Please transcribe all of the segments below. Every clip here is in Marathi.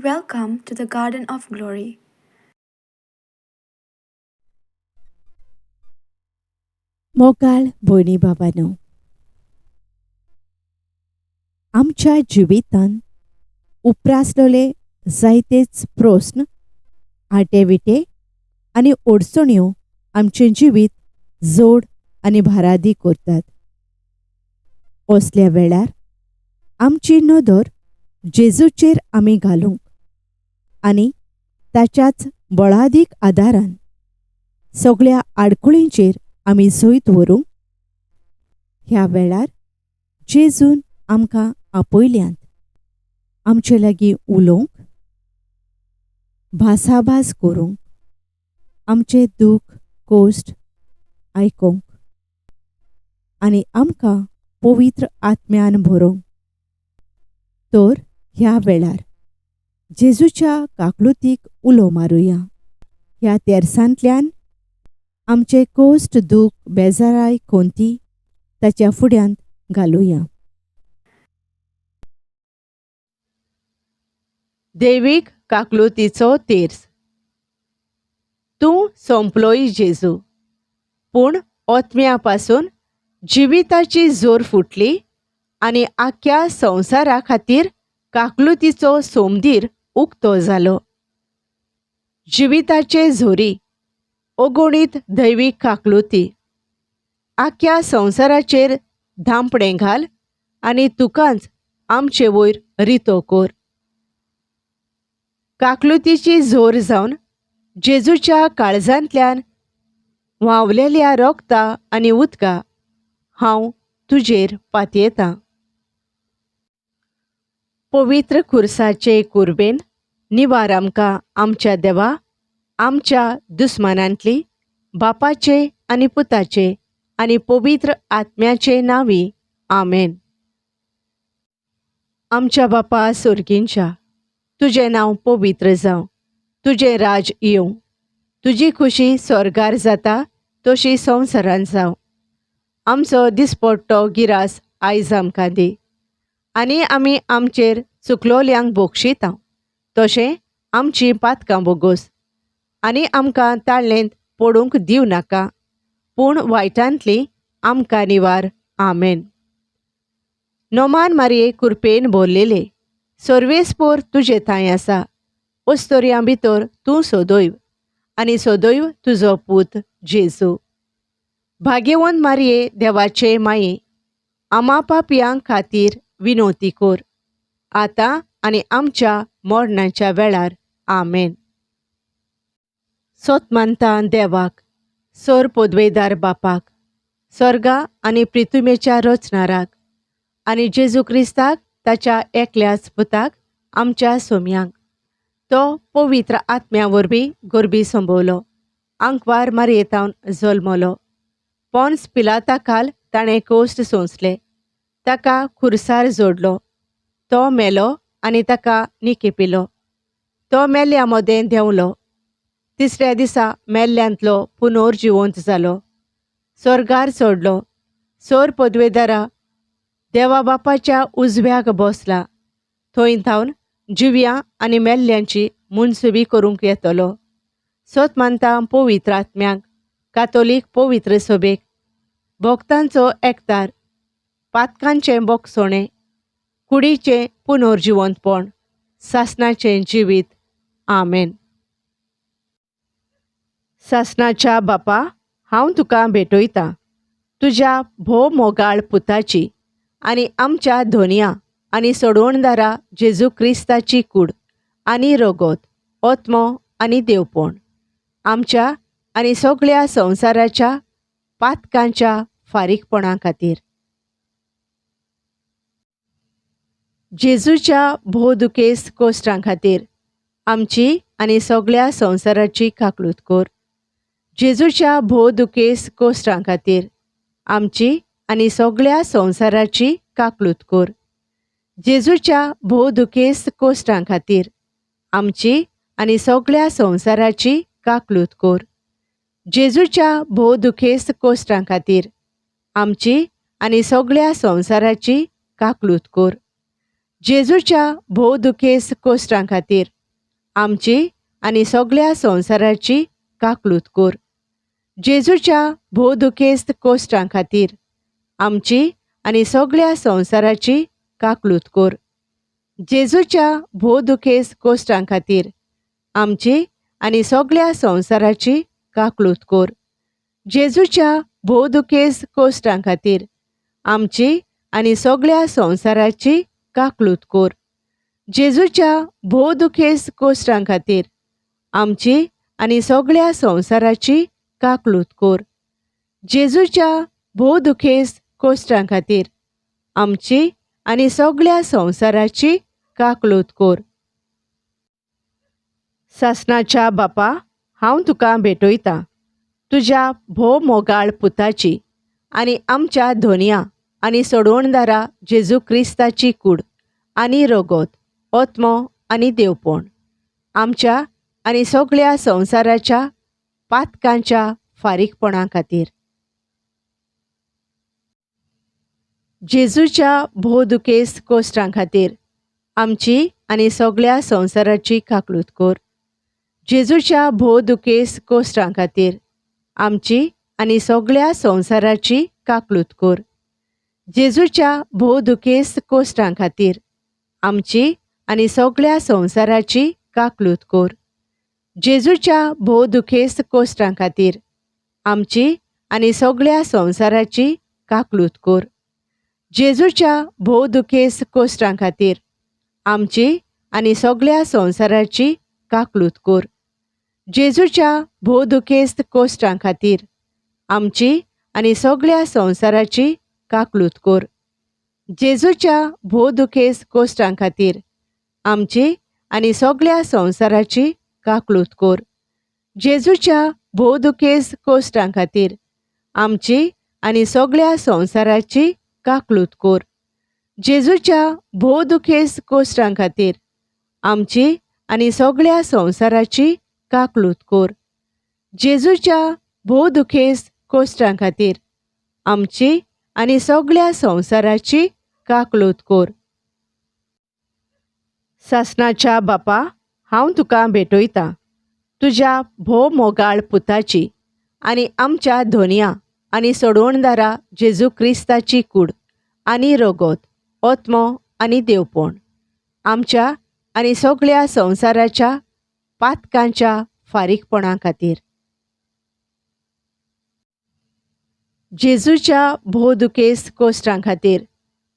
Welcome to the Garden of Glory. मोगाळ भयणी बाबांनो, आमच्या जिवितांत उप्रासलेले जायतेच प्रस्न, आटेविटे आनी अडचण्यो आमचें जिवीत जोड आनी भारादी करतात. असल्या वेळार आमची नदर जेजूचेर आमी घालूंक आनी ताच्याच बळादीक आदारान सगळ्या आडखळींचेर आमी जैत व्हरूंक. ह्या वेळार जेजून आमकां आपयल्यांत आमचे लागीं उलोवंक, भासाभास करूंक, आमचे दूख कोश्ट आयकूंक आनी आमकां पवित्र आत्म्यान भरोवंक. तर ह्या वेळार जेजूच्या काकलुतीक उलो मारुया. ह्या तेर्सांतल्यान आमचे कोश्ट दूख बेजाराय कोंती ताच्या फुड्यांत घालुया. दैवीक काकलुतीचो तेर्स. तूं सोंपलोय जेजू, पूण ओतम्या पासून जिविताची जोर फुटली आनी आख्या संवसारा खातीर काकलुतीचो सोमदीर उक्तो जालो. जिविताचे झोरी अगणीत दैवीक काकलुती आख्या संवसाराचेर धांपणें घाल आनी तुकांच आमचे वयर रितो कोर. काकलुतीची जोर जावन जेजूच्या काळजांतल्यान व्हांवलेल्या रोगता आनी उदका हांव तुजेर पातयेतां. पवित्र खुर्साचे कुर्बेन निवार आमकां आमच्या देवा, आमच्या दुस्मानांतली, बापाचे आनी पुताचे आनी पवित्र आत्म्याचे नांवी. आमेन. आमच्या बापा सुर्गींच्या, तुजें नांव पवित्र जावं, तुजें राज येवं, तुजी खुशी स्वर्गार जाता तशी संवसारांत जावं. आमचो दिसपट्टो गिरास आयज आमकां दी आनी आमी आमचेर चुकलोल्यांक बोगशितां तशें आमचीं पातकां बोगोस आनी आमकां ताळ्ळेंत पडूंक दिवं नाका, पूण वायटांतली आमकां निवार. आमेन. नोमान मारये कुरपेन भरलेले, सर्वेस्पोर तुजे थंय आसा. अस्तोरयां भितर तूं सोदोयव आनी सोदोयव तुजो पूत जेजू. भाग्यवंत मारये देवाचे माये, आमा पापयांक खातीर विनोती कोर, आतां आनी आमच्या मरणाच्या वेळार. आमेन. सोतमानता देवाक, सोर पोदवेदार बापाक, स्वर्गा आनी पृथ्वीच्या रचणाराक आनी जेजू क्रिस्ताक ताच्या एकल्याच पुताक आमच्या सोम्यांक, तो पवित्र आत्म्या वरवीं गोरबी संभोवलो, आंकवार मारयेतावन जल्मलो, पोन्स पिलाता खाल ताणें कोश्ट सोंसले, ताका खुर्सार जोडलो, तो मेलो आनी ताका निकेपिलो, तो मेल्ल्या मोदें देंवलो, तिसऱ्या दिसा मेल्ल्यांतलो पुनर्जिवंत जालो, स्वर्गार चडलो, सोर पदवेदारा देवा बापाच्या उजव्याक बसला, थंय थावन जिव्यां आनी मेल्ल्यांची मुनसुबी करूंक येतलो. सोतमानता पवित्र आत्म्यांक, कातोलीक पवित्र सभेक, भक्तांचो एकतार, पातकांचें बोगसोणें, कुडीचें पुनर्जिवंतपण, सासणाचें जिवीत. आमेन. सासणाच्या बापा, हांव तुका भेटयतां तुज्या भोव मोगाळ पुताची आनी आमच्या धोनया आनी सोडवणदारा जेजू क्रिस्ताची कूड आनी रगत, ओत्मो आनी देवपण, आमच्या आनी सगळ्या संवसाराच्या पातकांच्या फारीकपणा खातीर. जेजूच्या भोवदुखेस्त कोश्टां खातीर आमची आनी सगळ्या संवसाराची काकलूत कोर. जेजूच्या भोवदुखेस्त कोश्टां खातीर आमची आनी सगळ्या संवसाराची काकलूत कोर. जेजूच्या भोवदुखेस्त कोश्टां खातीर आमची आनी सगळ्या संवसाराची काकलूत कोर. जेजूच्या भोवदुखेस्त कोश्टां खातीर आमची आनी सगळ्या संवसाराची काकलूत कोर. जेजूच्या भोवदुखेस्त कोश्टां खातीर आमची आनी सगळ्या संवसाराची काकलूत कर. जेजूच्या भोवदुखेस्त कोश्टां खातीर आमची आनी सगळ्या संवसाराची काकलूत कर. जेजूच्या भोवदुखेस्त कोश्टां खातीर आमची आनी सगळ्या संवसाराची काकलूत कर. जेजूच्या भोवदुखेस्त कोश्टां खातीर आमची आनी सगळ्या संवसाराची काकलूत कर. जेजूच्या भोवदुखेस्त कोश्टां खातीर आमची आनी सगळ्या संवसाराची काकलूत कर. जेजूच्या भोवदुखेस्त कोश्टां खातीर आमची आनी सगळ्या संवसाराची काकलूत कर. सासणाच्या बापा, हांव तुका भेटयतां तुज्या भोव मोगाळ पुताची आनी आमच्या धोनया आनी सोडवणदारा जेजू क्रिस्ताची कूड आनी रगत, ओत्मो आनी देवपण आमच्या आनी सगळ्या संवसाराच्या पातकांच्या फारीकपणा खातीर. जेजूच्या भोवदुखेस्त कोश्टां खातीर आमची आनी सगळ्या संवसाराची काकलूत कर. जेजूच्या भोवदुखेस्त कोश्टां खातीर आमची आनी सगळ्या संवसाराची काकलूत कर. जेजूच्या भोवदुखेस्त कोश्टां खातीर आमची आनी सगळ्या संवसाराची काकलूत कर. जेजूच्या भोवदुखेस्त कोश्टां खातीर आमची आनी सगळ्या संवसाराची काकलूत कर. जेजूच्या भोवदुखेस्त कोश्टां खातीर आमची आनी सगळ्या संवसाराची काकलूत कर. जेजूच्या भोवदुखेस्त कोश्टां खातीर आमची आनी सगळ्या संवसाराची काकलूत कर. जेजूच्या भोवदुखेस्त कोश्टां खातीर आमची आनी सगळ्या संवसाराची काकलूत कर. जेजूच्या भोवदुखेस्त कोश्टां खातीर आमची आनी सगळ्या संवसाराची काकलूत कर. जेजूच्या भोवदुखेस्त कोश्टां खातीर आमची आनी सगळ्या संवसाराची काकलूत कर. जेजूच्या भोवदुखेस्त कोश्टां खातीर आमची आनी सगळ्या संवसाराची काकलूत कर. सासणाच्या बापा, हांव तुका भेटयतां तुज्या भोव मोगाळ पुताची आनी आमच्या धोनया आनी सोडवणदारा जेजू क्रिस्ताची कूड आनी रगत, ओत्मो आनी देवपण आमच्या आनी सगळ्या संवसाराच्या पातकांच्या फारीकपणा खातीर. जेजूच्या भोवदुखेस्त कोश्टां खातीर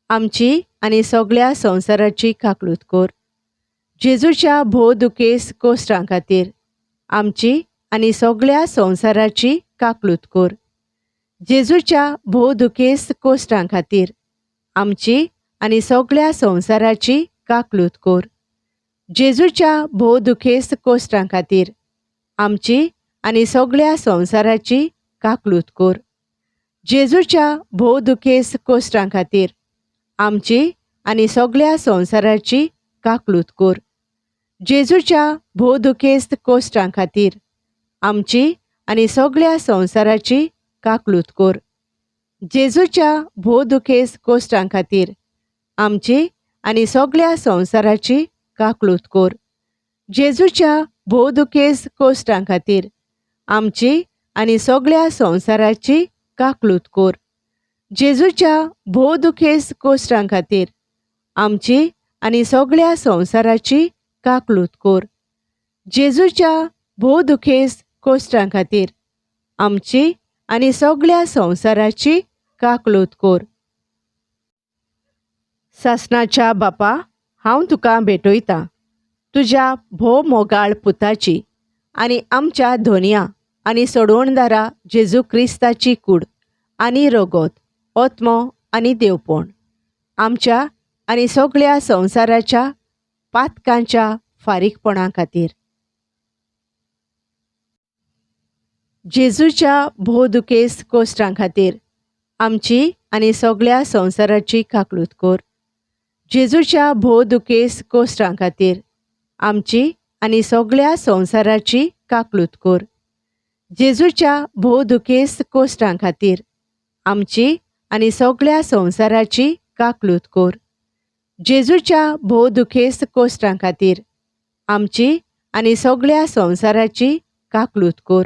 आमची आनी सगळ्या संवसाराची काकलूत कर. जेजूच्या भोवदुखेस्त कोश्टां खातीर आमची आनी सगळ्या संवसाराची काकलूत कर. जेजूच्या भोवदुखेस्त कोश्टां खातीर आमची आनी सगळ्या संवसाराची काकलूत कर. जेजूच्या भोवदुखेस्त कोश्टां खातीर आमची आनी सगळ्या संवसाराची काकलूत कर. जेजूच्या भोवदुखेस्त कोश्टां खातीर आमची आनी सगळ्या संवसाराची काकलूत कर. जेजूच्या भोवदुखेस्त कोश्टां खातीर आमची आनी सगळ्या संवसाराची काकलूत कर. जेजूच्या भोवदुखेस्त कोश्टां खातीर आमची आनी सगळ्या संवसाराची काकलूत कर. जेजूच्या भोवदुखेस्त कोश्टां खातीर आमची आनी सगळ्या संवसाराची काकलूत कर. जेजूच्या भोवदुखेस्त कोश्टां खातीर आमची आनी सगळ्या संवसाराची काकलूत कर. जेजूच्या भोवदुखेस्त कोश्टां खातीर आमची आनी सगळ्या संवसाराची काकलूत कर. सासणाच्या बापा, हांव तुका भेटयतां तुज्या भोव मोगाळ पुताची आनी आमच्या धोनया आनी सोडवणदारा जेजू क्रिस्ताची कूड आनी रगत, ओत्मो आनी देवपण आमच्या आनी सगळ्या संवसाराच्या पातकांच्या फारीकपणा खातीर. जेजूच्या भोवदुखेस्त कोश्टां खातीर आमची आनी सगळ्या संवसाराची काकलूत कर. जेजूच्या भोवदुखेस्त कोश्टां खातीर आमची आनी सगळ्या संवसाराची काकलूत कर. जेजूच्या भोवदुखेस्त कोश्टां खातीर आमची आनी सगळ्या संवसाराची काकलूत कर. जेजूच्या भोव दुखेस्त कोश्टां खातीर आमची आनी सगळ्या संवसाराची काकलूत कोर.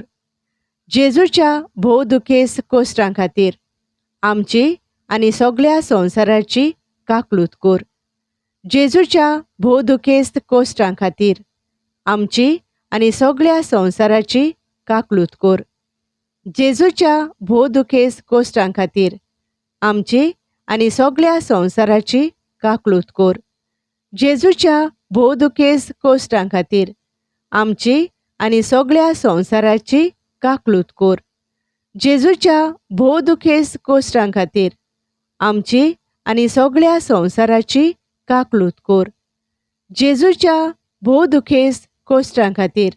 जेजूच्या भोव दुखेस्त कोश्टां खातीर आमची आनी सगळ्या संवसाराची काकलूत कोर. जेजूच्या भोव दुखेस्त कोश्टां खातीर आमची आनी सगळ्या संवसाराची काकलूत कोर. जेजूच्या भोव दुखेस्त कोश्टां खातीर आमची आनी सगळ्या संवसाराची काकलूत कोर. जेजूच्या भोव दुखेस्त कोश्टां खातीर आमची आनी सगळ्या संवसाराची काकलूत कोर. जेजूच्या भोव दुखेस्त कोश्टां खातीर आमची आनी सगळ्या संवसाराची काकलूत कोर. जेजूच्या भोव दुखेस्त कोश्टां खातीर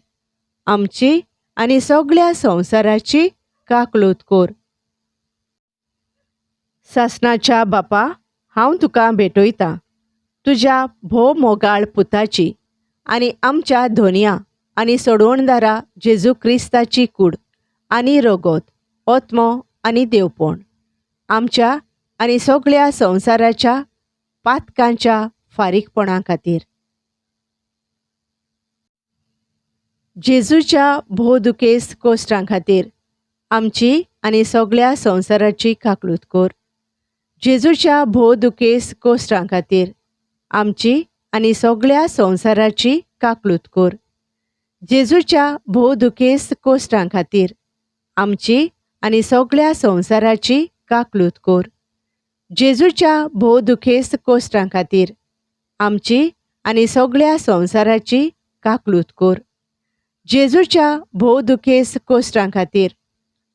आमची आनी सगळ्या संवसाराची काकलूत कोर. सासणाच्या बापा, हांव तुका भेटयतां तुज्या भोव मोगाळ पुताची आनी आमच्या धोनया आनी सोडवणदारा जेजू क्रिस्ताची कूड आनी रगत, ओत्मो आनी देवपण आमच्या आनी सगळ्या संवसाराच्या पातकांच्या फारीकपणा खातीर. जेजूच्या भोव दुखेस्त कोश्टां खातीर आमची आनी सगळ्या संवसाराची काकलूत कोर. जेजूच्या भोव दुखेस्त कोश्टां खातीर आमची आनी सगळ्या संवसाराची काकलूत कोर. जेजूच्या भोव दुखेस्त कोश्टां खातीर आमची आनी सगळ्या संवसाराची काकलूत कोर. जेजूच्या भोव दुखेस्त कोश्टां खातीर आमची आनी सगळ्या संवसाराची काकलूत कोर. जेजूच्या भोव दुखेस्त कोश्टां खातीर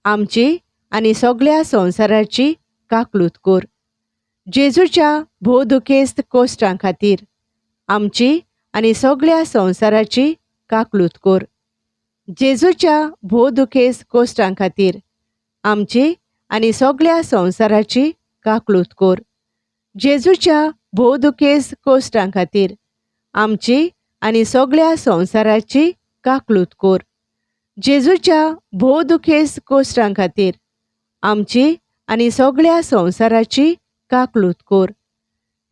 आमची आनी सगळ्या संवसाराची काकलूत कोर. जेजूच्या भोव दुखेस्त कोश्टां खातीर आमची आनी सगळ्या संवसाराची काकलूत कोर. जेजूच्या भोव दुखेस्त कोश्टां खातीर आमची आनी सगळ्या संवसाराची काकलूत कोर. जेजूच्या भोव दुखेस्त कोश्टां खातीर आमची आनी सगळ्या संवसाराची काकलूत कोर. जेजूच्या भोव दुखेस्त कोश्टां खातीर आमची आनी सगळ्या संवसाराची काकलूत कोर.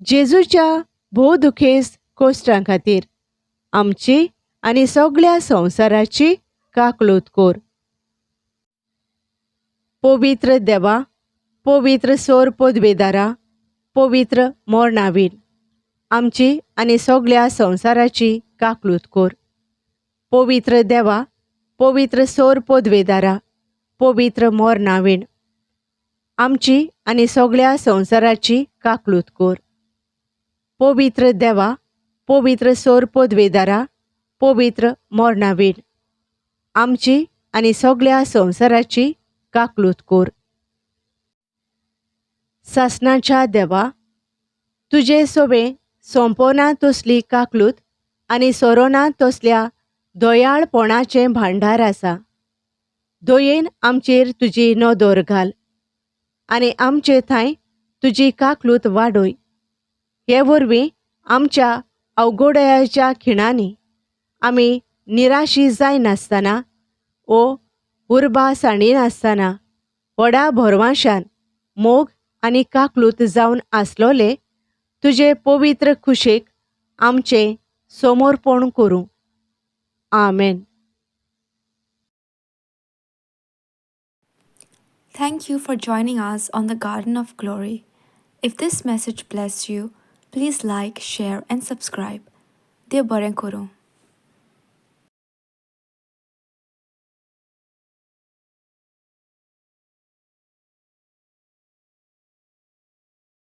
जेजूच्या भोव दुखेस्त कोश्टां खातीर आमची आनी सगळ्या संवसाराची काकलूत कोर. पवित्र देवा, पवित्र सोर पदवेदारा, पवित्र मोरनावीण आमची आनी सगळ्या संवसाराची काकलूत कोर. पवित्र देवा, पवित्र सोर पदवेदारा, पवित्र मोरनावीण आमची आनी सगळ्या संवसाराची काकलूत कोर. पवित्र देवा, पवित्र सोर पदवेदारा, पवित्र मोरनावीण आमची आनी सगळ्या संवसाराची काकलूत कोर. सासणाच्या देवा, तुजे सोबे सोंपोना तसली काकलूत आनी सोरोना तसल्या दोयाळपणाचें भांडार आसा. दयेन आमचेर तुजी नदर घाल आनी आमचे थंय तुजी काकलूत वाडय. हे वरवीं आमच्या अवघडयाच्या खिणांनी आमी निराशी जायनासतना ओ उर्बा साणीनासतना व्हडा भरवशान मोग आनी काकलूत जावन आसलोले तुजे पवित्र खुशेक आमचें समर्पण करूं. आमेन. Thank you for joining us on the Garden of Glory. If this message blessed you, please like, share, and subscribe. Dear Baren Koro.